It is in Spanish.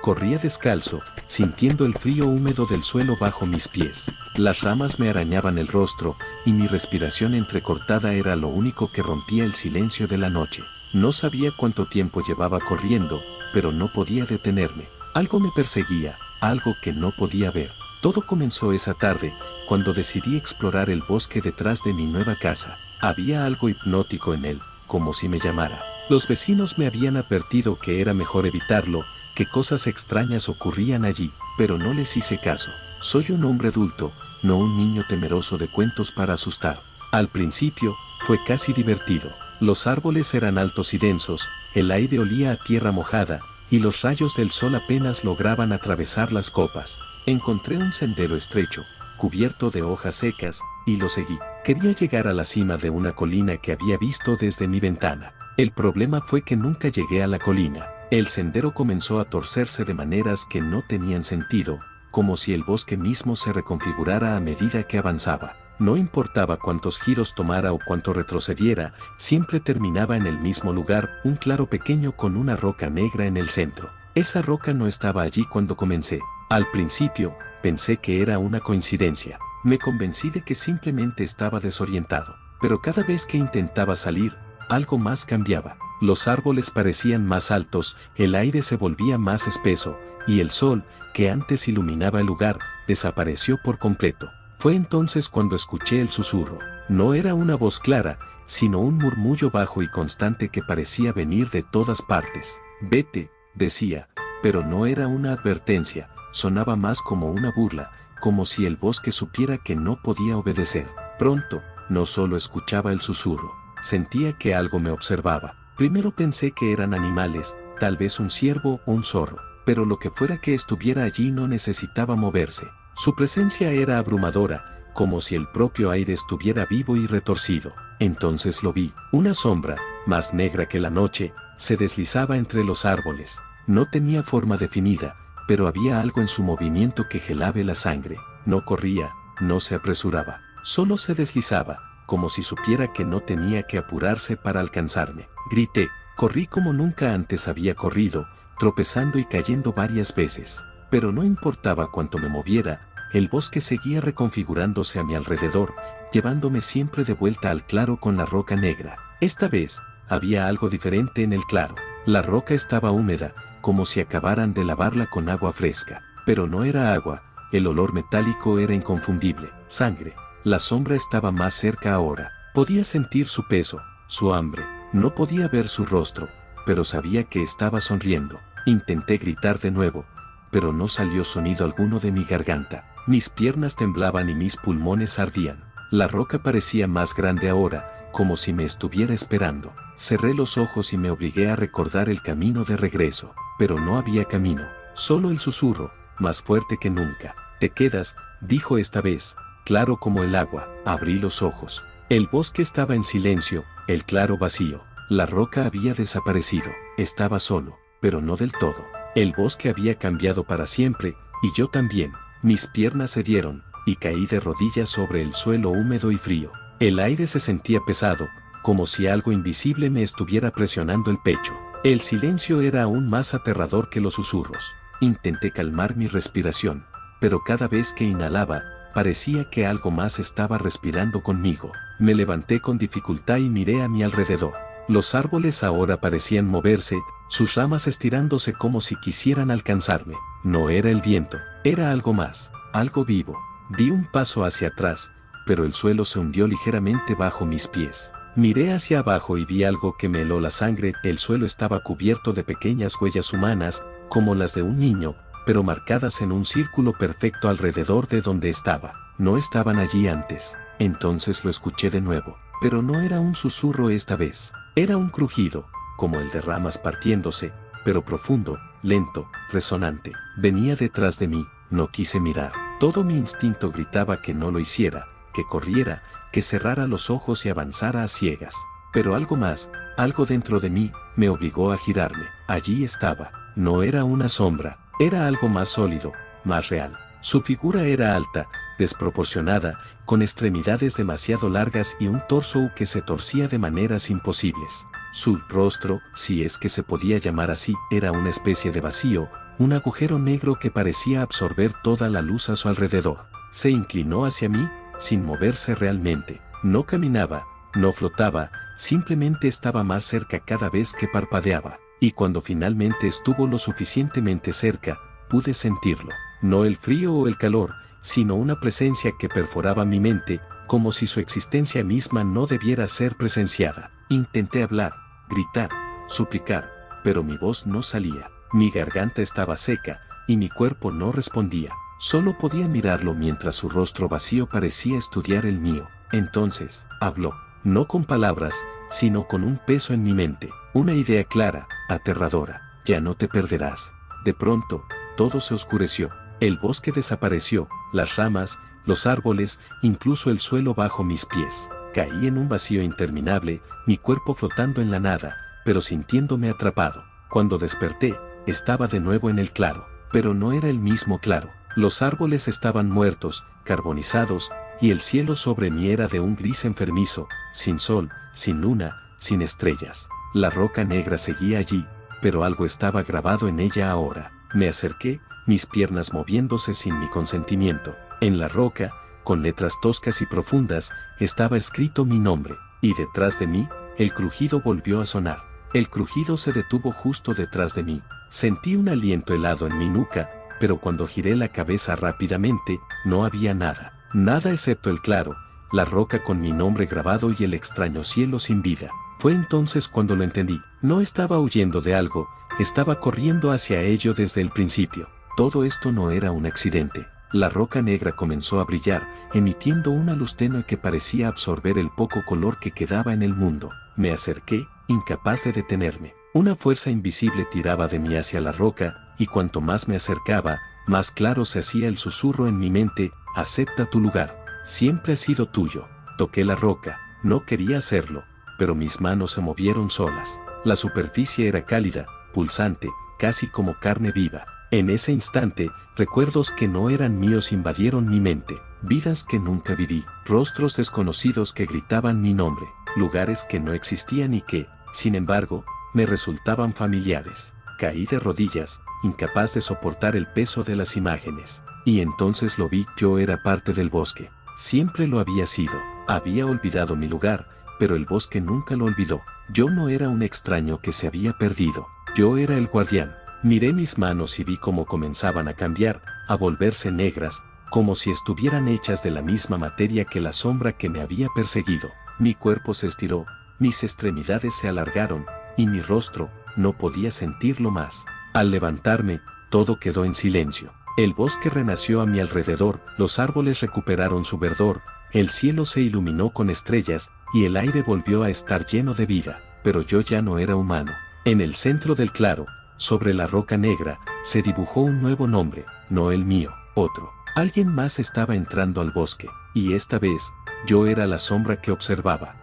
Corría descalzo, sintiendo el frío húmedo del suelo bajo mis pies. Las ramas me arañaban el rostro, y mi respiración entrecortada era lo único que rompía el silencio de la noche. No sabía cuánto tiempo llevaba corriendo, pero no podía detenerme. Algo me perseguía, algo que no podía ver. Todo comenzó esa tarde, cuando decidí explorar el bosque detrás de mi nueva casa. Había algo hipnótico en él, como si me llamara. Los vecinos me habían advertido que era mejor evitarlo, que cosas extrañas ocurrían allí, pero no les hice caso. Soy un hombre adulto, no un niño temeroso de cuentos para asustar. Al principio, fue casi divertido. Los árboles eran altos y densos, el aire olía a tierra mojada, y los rayos del sol apenas lograban atravesar las copas. Encontré un sendero estrecho, cubierto de hojas secas, y lo seguí. Quería llegar a la cima de una colina que había visto desde mi ventana. El problema fue que nunca llegué a la colina. El sendero comenzó a torcerse de maneras que no tenían sentido, como si el bosque mismo se reconfigurara a medida que avanzaba. No importaba cuántos giros tomara o cuánto retrocediera, siempre terminaba en el mismo lugar, un claro pequeño con una roca negra en el centro. Esa roca no estaba allí cuando comencé. Al principio, pensé que era una coincidencia. Me convencí de que simplemente estaba desorientado. Pero cada vez que intentaba salir, algo más cambiaba. Los árboles parecían más altos, el aire se volvía más espeso, y el sol, que antes iluminaba el lugar, desapareció por completo. Fue entonces cuando escuché el susurro. No era una voz clara, sino un murmullo bajo y constante que parecía venir de todas partes. «Vete», decía, pero no era una advertencia, sonaba más como una burla, como si el bosque supiera que no podía obedecer. Pronto, no solo escuchaba el susurro, sentía que algo me observaba. Primero pensé que eran animales, tal vez un ciervo o un zorro, pero lo que fuera que estuviera allí no necesitaba moverse. Su presencia era abrumadora, como si el propio aire estuviera vivo y retorcido. Entonces lo vi. Una sombra, más negra que la noche, se deslizaba entre los árboles. No tenía forma definida, pero había algo en su movimiento que gelaba la sangre. No corría, no se apresuraba, solo se deslizaba, como si supiera que no tenía que apurarse para alcanzarme. Grité, corrí como nunca antes había corrido, tropezando y cayendo varias veces. Pero no importaba cuánto me moviera, el bosque seguía reconfigurándose a mi alrededor, llevándome siempre de vuelta al claro con la roca negra. Esta vez, había algo diferente en el claro. La roca estaba húmeda, como si acabaran de lavarla con agua fresca. Pero no era agua, el olor metálico era inconfundible. Sangre. La sombra estaba más cerca ahora. Podía sentir su peso, su hambre. No podía ver su rostro, pero sabía que estaba sonriendo. Intenté gritar de nuevo, pero no salió sonido alguno de mi garganta. Mis piernas temblaban y mis pulmones ardían. La roca parecía más grande ahora, como si me estuviera esperando. Cerré los ojos y me obligué a recordar el camino de regreso, pero no había camino, solo el susurro, más fuerte que nunca. «Te quedas», dijo esta vez, claro como el agua. Abrí los ojos. El bosque estaba en silencio, el claro vacío. La roca había desaparecido. Estaba solo, pero no del todo. El bosque había cambiado para siempre, y yo también. Mis piernas cedieron, y caí de rodillas sobre el suelo húmedo y frío. El aire se sentía pesado, como si algo invisible me estuviera presionando el pecho. El silencio era aún más aterrador que los susurros. Intenté calmar mi respiración, pero cada vez que inhalaba, parecía que algo más estaba respirando conmigo. Me levanté con dificultad y miré a mi alrededor. Los árboles ahora parecían moverse, sus ramas estirándose como si quisieran alcanzarme. No era el viento, era algo más, algo vivo. Di un paso hacia atrás, pero el suelo se hundió ligeramente bajo mis pies. Miré hacia abajo y vi algo que me heló la sangre. El suelo estaba cubierto de pequeñas huellas humanas, como las de un niño, pero marcadas en un círculo perfecto alrededor de donde estaba. No estaban allí antes. Entonces lo escuché de nuevo, pero no era un susurro esta vez. Era un crujido, como el de ramas partiéndose, pero profundo, lento, resonante. Venía detrás de mí, no quise mirar. Todo mi instinto gritaba que no lo hiciera, que corriera, que cerrara los ojos y avanzara a ciegas. Pero algo más, algo dentro de mí, me obligó a girarme. Allí estaba. No era una sombra, era algo más sólido, más real. Su figura era alta, desproporcionada, con extremidades demasiado largas y un torso que se torcía de maneras imposibles. Su rostro, si es que se podía llamar así, era una especie de vacío, un agujero negro que parecía absorber toda la luz a su alrededor. Se inclinó hacia mí, sin moverse realmente. No caminaba, no flotaba, simplemente estaba más cerca cada vez que parpadeaba. Y cuando finalmente estuvo lo suficientemente cerca, pude sentirlo. No el frío o el calor, sino una presencia que perforaba mi mente, como si su existencia misma no debiera ser presenciada. Intenté hablar, gritar, suplicar, pero mi voz no salía. Mi garganta estaba seca, y mi cuerpo no respondía. Solo podía mirarlo mientras su rostro vacío parecía estudiar el mío. Entonces, habló, no con palabras, sino con un peso en mi mente, una idea clara, aterradora. Ya no te perderás. De pronto, todo se oscureció. El bosque desapareció, las ramas, los árboles, incluso el suelo bajo mis pies. Caí en un vacío interminable, mi cuerpo flotando en la nada, pero sintiéndome atrapado. Cuando desperté, estaba de nuevo en el claro, pero no era el mismo claro. Los árboles estaban muertos, carbonizados, y el cielo sobre mí era de un gris enfermizo, sin sol, sin luna, sin estrellas. La roca negra seguía allí, pero algo estaba grabado en ella ahora. Me acerqué, mis piernas moviéndose sin mi consentimiento. En la roca, con letras toscas y profundas, estaba escrito mi nombre, y detrás de mí, el crujido volvió a sonar. El crujido se detuvo justo detrás de mí. Sentí un aliento helado en mi nuca, pero cuando giré la cabeza rápidamente, no había nada. Nada excepto el claro, la roca con mi nombre grabado y el extraño cielo sin vida. Fue entonces cuando lo entendí. No estaba huyendo de algo, estaba corriendo hacia ello desde el principio. Todo esto no era un accidente. La roca negra comenzó a brillar, emitiendo una luz tenue que parecía absorber el poco color que quedaba en el mundo. Me acerqué, incapaz de detenerme. Una fuerza invisible tiraba de mí hacia la roca, y cuanto más me acercaba, más claro se hacía el susurro en mi mente: acepta tu lugar, siempre ha sido tuyo. Toqué la roca, no quería hacerlo, pero mis manos se movieron solas. La superficie era cálida, pulsante, casi como carne viva. En ese instante, recuerdos que no eran míos invadieron mi mente, vidas que nunca viví, rostros desconocidos que gritaban mi nombre, lugares que no existían y que, sin embargo, me resultaban familiares. Caí de rodillas, incapaz de soportar el peso de las imágenes. Y entonces lo vi, yo era parte del bosque. Siempre lo había sido. Había olvidado mi lugar, pero el bosque nunca lo olvidó. Yo no era un extraño que se había perdido. Yo era el guardián. Miré mis manos y vi cómo comenzaban a cambiar, a volverse negras, como si estuvieran hechas de la misma materia que la sombra que me había perseguido. Mi cuerpo se estiró, mis extremidades se alargaron, y mi rostro, no podía sentirlo más. Al levantarme, todo quedó en silencio. El bosque renació a mi alrededor, los árboles recuperaron su verdor, el cielo se iluminó con estrellas, y el aire volvió a estar lleno de vida. Pero yo ya no era humano. En el centro del claro, sobre la roca negra, se dibujó un nuevo nombre, no el mío, otro. Alguien más estaba entrando al bosque, y esta vez, yo era la sombra que observaba.